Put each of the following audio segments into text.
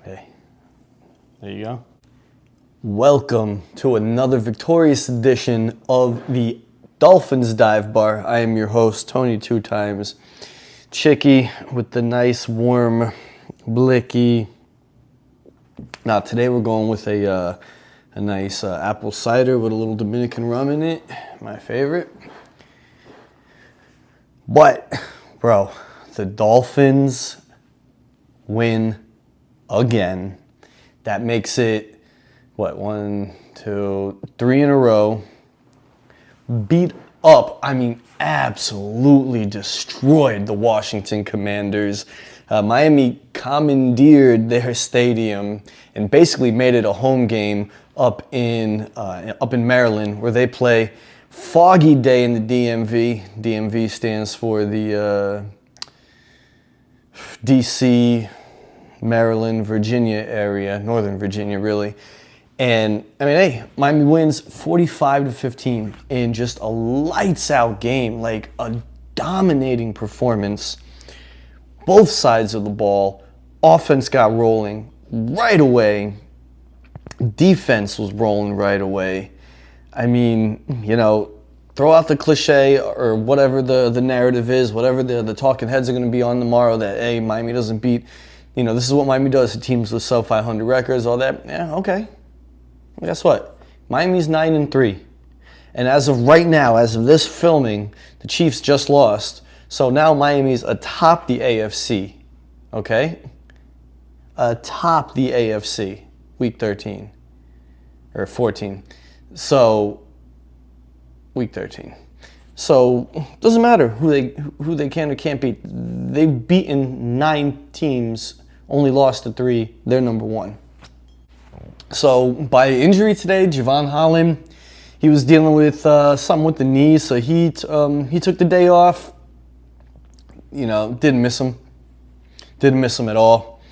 Hey, there you go. Welcome to another victorious edition of the Dolphins Dive Bar. I am your host, Tony 2x. Chicky with the nice warm blicky. Now today we're going with a nice apple cider with a little Dominican rum in it, my favorite. But, bro, the Dolphins win again. That makes it, 1, 2, 3 in a row. Beat up, absolutely destroyed the Washington Commanders. Miami commandeered their stadium and basically made it a home game up in Maryland, where they play Foggy Day in the DMV. DMV stands for the DC, Maryland, Virginia area, Northern Virginia, really. And Miami wins 45-15 in just a lights out game, like a dominating performance. Both sides of the ball, offense got rolling right away. Defense was rolling right away. Throw out the cliche or whatever the narrative is, whatever the talking heads are going to be on tomorrow that, hey, Miami doesn't beat, this is what Miami does to teams with sub 500 records, all that. Yeah, okay. Guess what? Miami's 9-3. And as of right now, as of this filming, the Chiefs just lost. So now Miami's atop the AFC. Okay? Atop the AFC. Week 13. Or 14. So, week 13. So, doesn't matter who they can or can't beat. They've beaten 9 teams, only lost to 3. They're number 1. So, by injury today, Javon Holland, he was dealing with something with the knee, so he took the day off. Didn't miss him. Didn't miss him at all.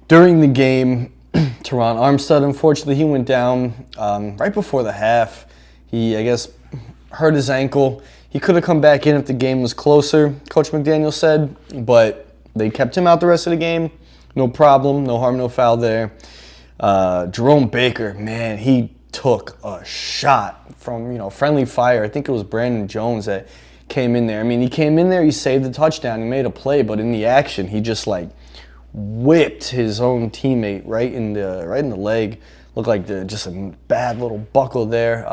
During the game, Teron Armstead, unfortunately, he went down right before the half. He, I guess, hurt his ankle. He could have come back in if the game was closer, Coach McDaniel said, but they kept him out the rest of the game. No problem, no harm, no foul there. Jerome Baker, man, he took a shot from, friendly fire. I think it was Brandon Jones that came in there. He came in there, he saved the touchdown, he made a play, but in the action, he just whipped his own teammate right in the leg. Looked like just a bad little buckle there.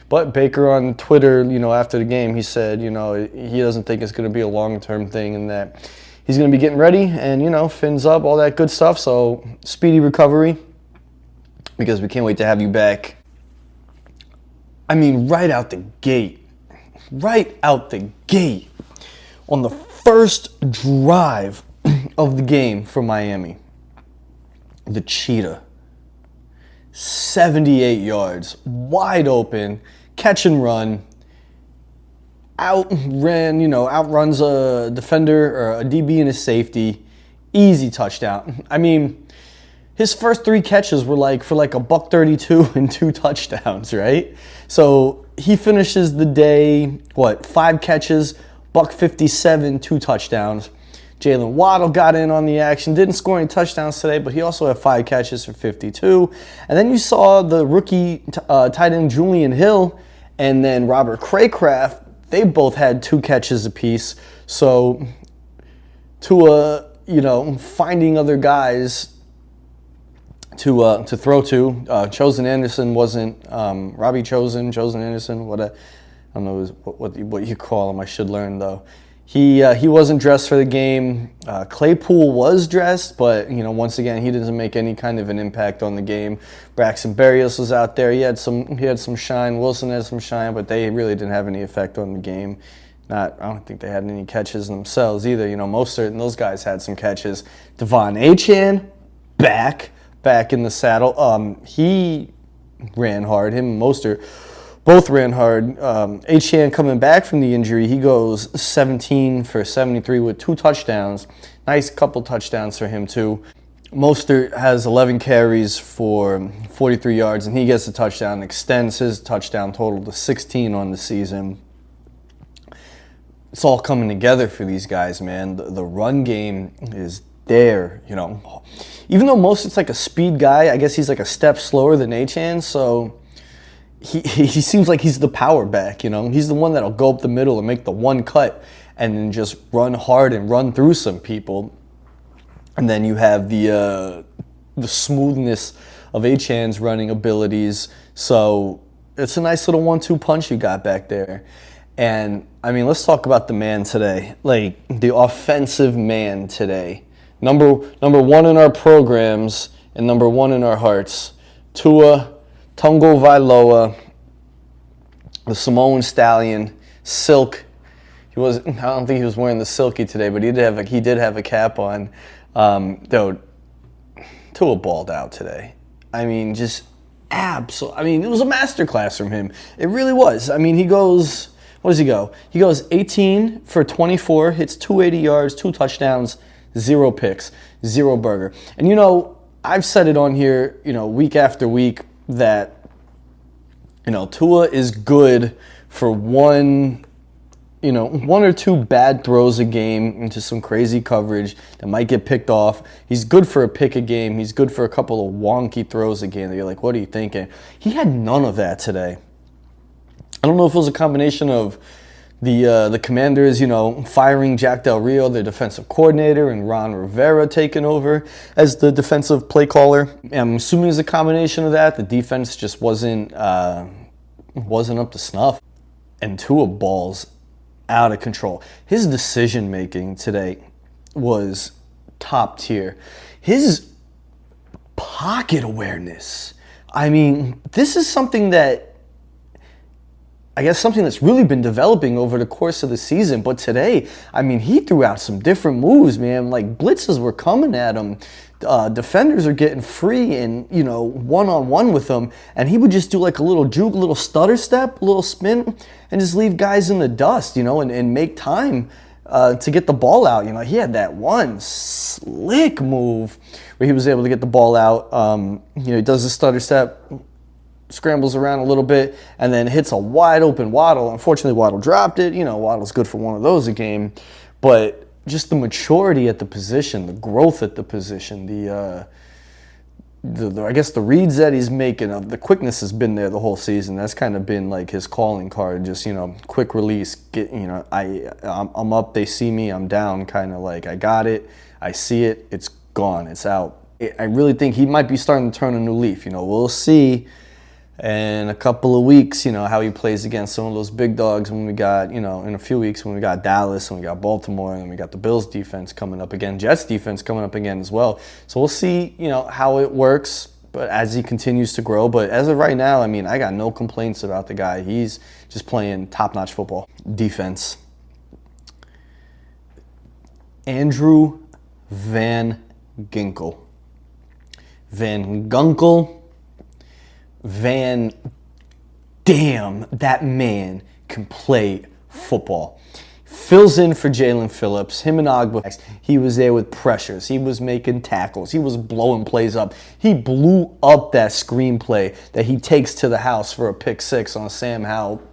But Baker on Twitter, after the game, he said, he doesn't think it's going to be a long-term thing and that he's going to be getting ready and, fins up, all that good stuff. So speedy recovery, because we can't wait to have you back. Right out the gate, on the first drive of the game for Miami, the Cheetah, 78 yards, wide open, catch and run, outruns a defender or a DB and a safety, easy touchdown. His first 3 catches were for a $132 and 2 touchdowns, right? So he finishes the day, 5 catches, $157, 2 touchdowns. Jalen Waddle got in on the action, didn't score any touchdowns today, but he also had 5 catches for 52. And then you saw the rookie tight end Julian Hill and then Robert Craycraft. They both had 2 catches apiece. So, finding other guys to throw to. Chosen Anderson wasn't Chosen Anderson. I don't know what you call him. I should learn though. He wasn't dressed for the game. Claypool was dressed, but once again he doesn't make any kind of an impact on the game. Braxton Berrios was out there. He had some shine. Wilson had some shine, but they really didn't have any effect on the game. I don't think they had any catches themselves either. Mostert and those guys had some catches. Devon Achane back in the saddle. He ran hard. Him and Mostert both ran hard. Achane coming back from the injury, he goes 17 for 73 with 2 touchdowns. Nice couple touchdowns for him too. Mostert has 11 carries for 43 yards, and he gets a touchdown, extends his touchdown total to 16 on the season. It's all coming together for these guys, man. The run game is there, even though Mostert's like a speed guy, I guess he's like a step slower than Achane, so he seems like he's the power back, you know? He's the one that'll go up the middle and make the one cut and then just run hard and run through some people. And then you have the smoothness of Achane's running abilities. So it's a nice little 1-2 punch you got back there. And, I mean, let's talk about the man today. Like, the offensive man today. Number one in our programs and number one in our hearts. Tua Tagovailoa, the Samoan Stallion, Silk. I don't think he was wearing the silky today, but he did have a cap on. Tua balled out today. I mean, just absolutely. I mean, it was a masterclass from him. It really was. I mean, he goes. What does he go? He goes 18 for 24, hits 280 yards, 2 touchdowns, 0 picks, 0 burger. And you know, I've said it on here, you know, week after week that, you know, Tua is good for one or two bad throws a game into some crazy coverage that might get picked off. He's good for a pick a game. He's good for a couple of wonky throws a game that you're like, what are you thinking? He had none of that today. I don't know if it was a combination of the Commanders, you know, firing Jack Del Rio, their defensive coordinator, and Ron Rivera taking over as the defensive play caller. I'm assuming it's a combination of that. The defense just wasn't up to snuff. And Tua balls out of control. His decision making today was top tier. His pocket awareness. I mean, this is something that that's really been developing over the course of the season. But today, I mean, he threw out some different moves, man. Like, blitzes were coming at him. Defenders are getting free and, you know, one-on-one with him. And he would just do like a little juke, a little stutter step, a little spin, and just leave guys in the dust, you know, and make time to get the ball out. You know, he had that one slick move where he was able to get the ball out. You know, he does the stutter step, scrambles around a little bit, and then hits a wide open Waddle. Unfortunately, Waddle dropped it. You know, Waddle's good for one of those a game. But just the maturity at the position, the growth at the position, I guess the reads that he's making, the quickness has been there the whole season. That's kind of been like his calling card, just, you know, quick release, get, you know, I'm up, they see me, I'm down, kind of like I got it, I see it, it's gone, it's out. I really think he might be starting to turn a new leaf. You know, we'll see in a couple of weeks, you know, how he plays against some of those big dogs when we got, you know, in a few weeks when we got Dallas and we got Baltimore and we got the Bills defense coming up again, Jets defense coming up again as well. So we'll see, you know, how it works, but as he continues to grow. But as of right now, I mean, I got no complaints about the guy. He's just playing top-notch football. Defense. Andrew Van Ginkel. Van Gunkel. Damn, that man can play football. Fills in for Jalen Phillips, him and Agba. He was there with pressures. He was making tackles. He was blowing plays up. He blew up that screenplay that he takes to the house for a pick 6 on Sam Howell.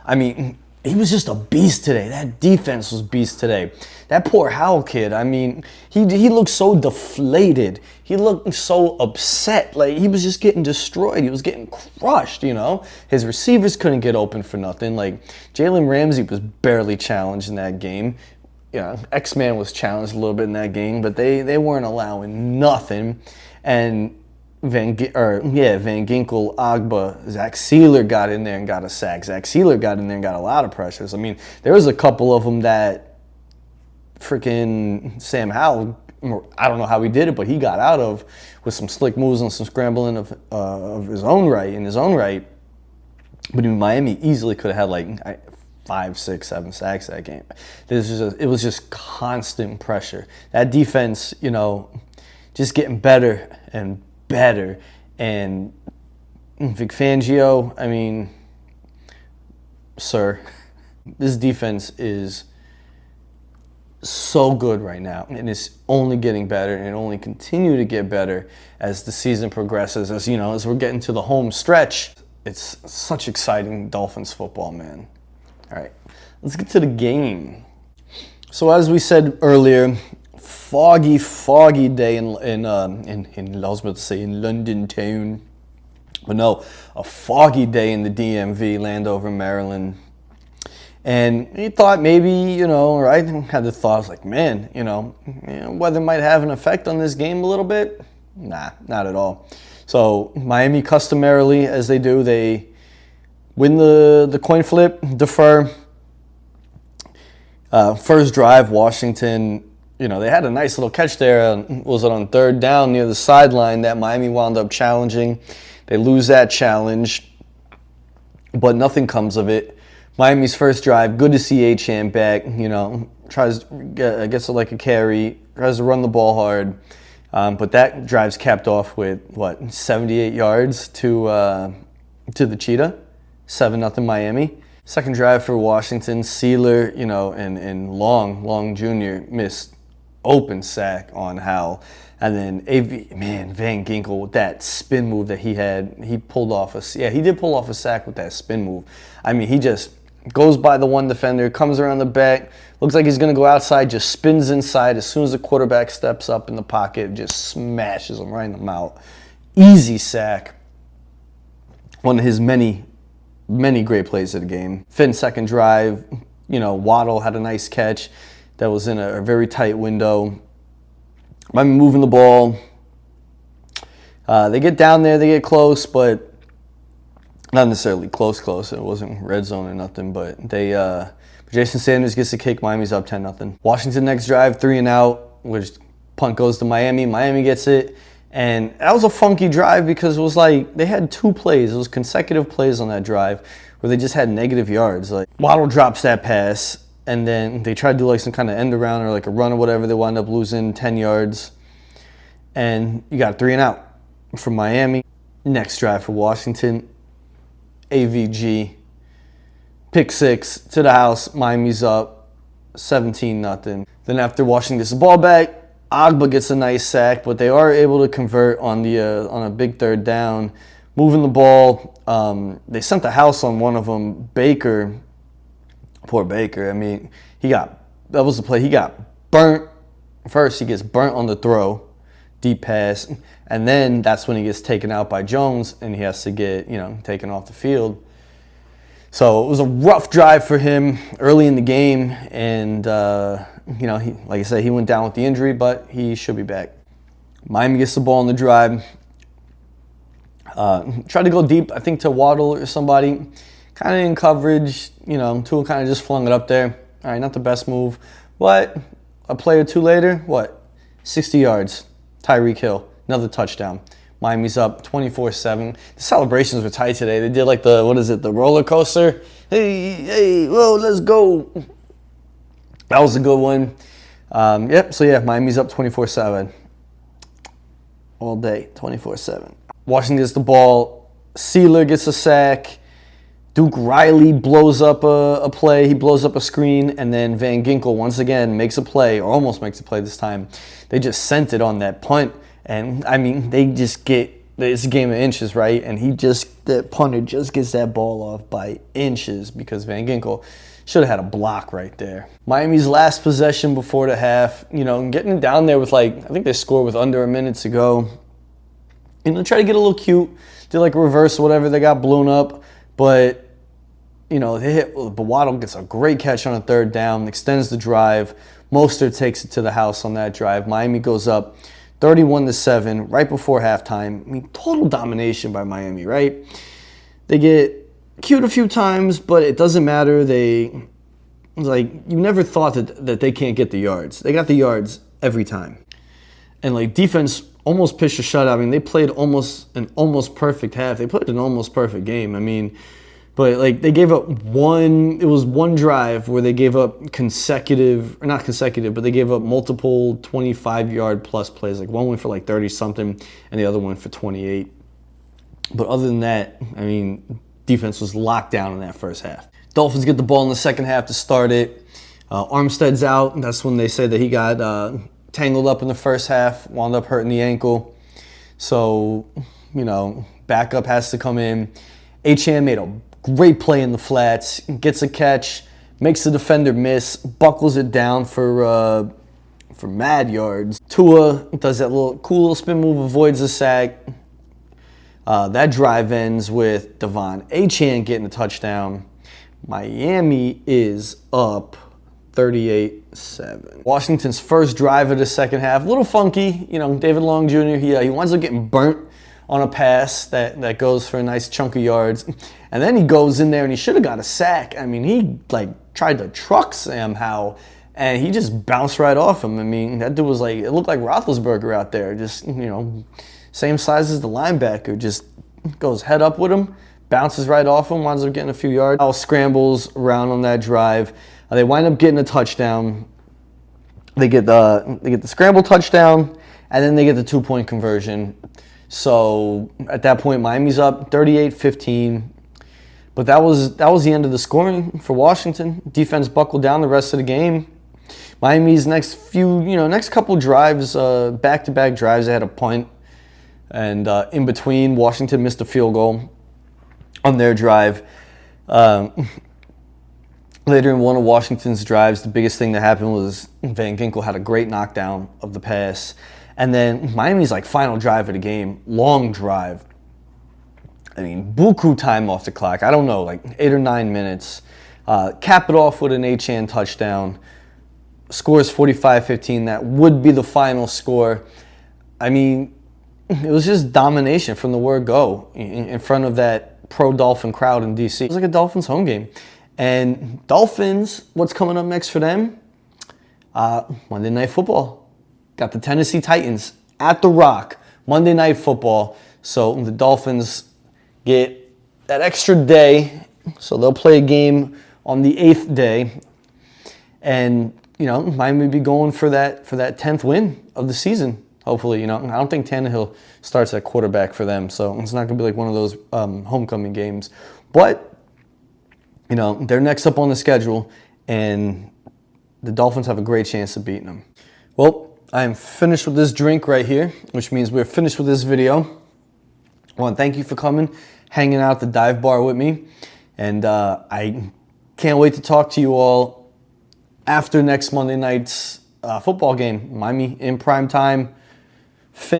I mean, he was just a beast today. That defense was beast today. That poor Howell kid, I mean, he looked so deflated. He looked so upset. Like, he was just getting destroyed. He was getting crushed, you know. His receivers couldn't get open for nothing. Like, Jalen Ramsey was barely challenged in that game. Yeah, X-Man was challenged a little bit in that game, but they weren't allowing nothing. And Van Ginkel, Agba, Zach Sealer got in there and got a sack. Zach Sealer got in there and got a lot of pressures. I mean, there was a couple of them that freaking Sam Howell, I don't know how he did it, but he got out of with some slick moves and some scrambling of his own right, in his own right. But in Miami, easily could have had like 5, 6, 7 sacks that game. It was just constant pressure. That defense, you know, just getting better and better. And Vic Fangio, I mean, sir, this defense is so good right now, and it's only getting better, and it only continue to get better as the season progresses. As you know, as we're getting to the home stretch, it's such exciting Dolphins football, man. All right, let's get to the game. So as we said earlier, foggy day in I was about to say in London town, but no, a foggy day in the DMV, Landover, Maryland. And he thought maybe, or I had the thought, I was like, man, weather might have an effect on this game a little bit. Nah, not at all. So Miami, customarily, as they do, they win the coin flip, defer. First drive, Washington, they had a nice little catch there. Was it on third down near the sideline that Miami wound up challenging? They lose that challenge, but nothing comes of it. Miami's first drive, good to see Achane back. Gets like a carry, tries to run the ball hard, but that drive's capped off with 78 yards to the Cheetah, 7-0 Miami. Second drive for Washington, Sealer, and Long Jr. missed open sack on Howell. And then Van Ginkel with that spin move that he had, he did pull off a sack with that spin move. I mean, he just goes by the one defender, comes around the back, looks like he's going to go outside, just spins inside. As soon as the quarterback steps up in the pocket, just smashes him right in the mouth. Easy sack. One of his many great plays of the game. Finn's second drive, Waddle had a nice catch that was in a very tight window. Miami moving the ball. They get down there, they get close, but not necessarily close. It wasn't red zone or nothing, but Jason Sanders gets the kick. Miami's up 10-0. Washington next drive, 3 and out, which punt goes to Miami. Miami gets it. And that was a funky drive because it was like they had 2 plays. It was consecutive plays on that drive where they just had negative yards. Like Waddle drops that pass, and then they tried to do like some kind of end around or like a run or whatever. They wound up losing 10 yards. And you got 3 and out from Miami. Next drive for Washington, AVG, pick 6 to the house. Miami's up 17-0. Then after Washington gets the ball back, Agba gets a nice sack, but they are able to convert on a big third down, moving the ball. They sent the house on one of them. Baker, poor Baker. I mean, that was the play. He got burnt. First, he gets burnt on the throw, deep pass, and then that's when he gets taken out by Jones, and he has to get taken off the field. So it was a rough drive for him early in the game, and like I said, he went down with the injury, but he should be back. Miami gets the ball on the drive. Tried to go deep, I think, to Waddle or somebody. Kind of in coverage, Tua kind of just flung it up there. All right, not the best move. What? A play or two later, 60 yards. Tyreek Hill, another touchdown. Miami's up 24-7. The celebrations were tight today. They did like the roller coaster. Hey, whoa, let's go. That was a good one. Miami's up 24-7. All day, 24-7. Washington gets the ball. Sealer gets a sack. Duke Riley blows up a play. He blows up a screen. And then Van Ginkel once again makes a play, or almost makes a play this time. They just sent it on that punt. And, I mean, it's a game of inches, right? And the punter just gets that ball off by inches because Van Ginkel should have had a block right there. Miami's last possession before the half, getting down there with I think they scored with under a minute to go. Try to get a little cute, did like a reverse or whatever. They got blown up, but, Waddle gets a great catch on a third down, extends the drive. Mostert takes it to the house on that drive. Miami goes up 31-7 right before halftime. I mean, total domination by Miami, right? They get cute a few times, but it doesn't matter. You never thought that they can't get the yards. They got the yards every time. And defense almost pitched a shutout. I mean, they played an almost perfect half. They played an almost perfect game. I mean, but they gave up one drive where they gave up not consecutive, but they gave up multiple 25-yard plus plays. One went for 30-something and the other one for 28. But other than that, I mean, defense was locked down in that first half. Dolphins get the ball in the second half to start it. Armstead's out. That's when they said that he got tangled up in the first half, wound up hurting the ankle. So, backup has to come in. Achane made a great play in the flats, gets a catch, makes the defender miss, buckles it down for for mad yards. Tua does that cool little spin move, avoids the sack. That drive ends with Devon Achane getting a touchdown. Miami is up 38-7. Washington's first drive of the second half, a little funky. You know, David Long Jr., he winds up getting burnt on a pass that goes for a nice chunk of yards. And then he goes in there and he should have got a sack. I mean, he tried to truck Sam Howell and he just bounced right off him. I mean, that dude was it looked like Roethlisberger out there, just, same size as the linebacker, just goes head up with him, bounces right off him, winds up getting a few yards. Howell scrambles around on that drive. They wind up getting a touchdown. They get the scramble touchdown, and then they get the 2-point conversion. So at that point, Miami's up 38-15. But that was the end of the scoring for Washington. Defense buckled down the rest of the game. Miami's next couple drives, back-to-back drives, they had a punt. And in between, Washington missed a field goal on their drive. Later in one of Washington's drives, the biggest thing that happened was Van Ginkel had a great knockdown of the pass. And then Miami's final drive of the game, long drive. I mean, buku time off the clock. I don't know, 8 or 9 minutes. Cap it off with an Achane touchdown. Scores 45-15. That would be the final score. I mean, it was just domination from the word go in front of that pro-Dolphin crowd in D.C. It was like a Dolphins home game. And Dolphins, what's coming up next for them? Monday Night Football. Got the Tennessee Titans at The Rock. Monday Night Football. So the Dolphins get that extra day. So they'll play a game on the 8th day. And, Miami will be going for that 10th win of the season. Hopefully, I don't think Tannehill starts at quarterback for them. So it's not going to be one of those homecoming games. But they're next up on the schedule, and the Dolphins have a great chance of beating them. Well, I'm finished with this drink right here, which means we're finished with this video. I want to thank you for coming, hanging out at the dive bar with me, and I can't wait to talk to you all after next Monday night's football game. Miami in prime time.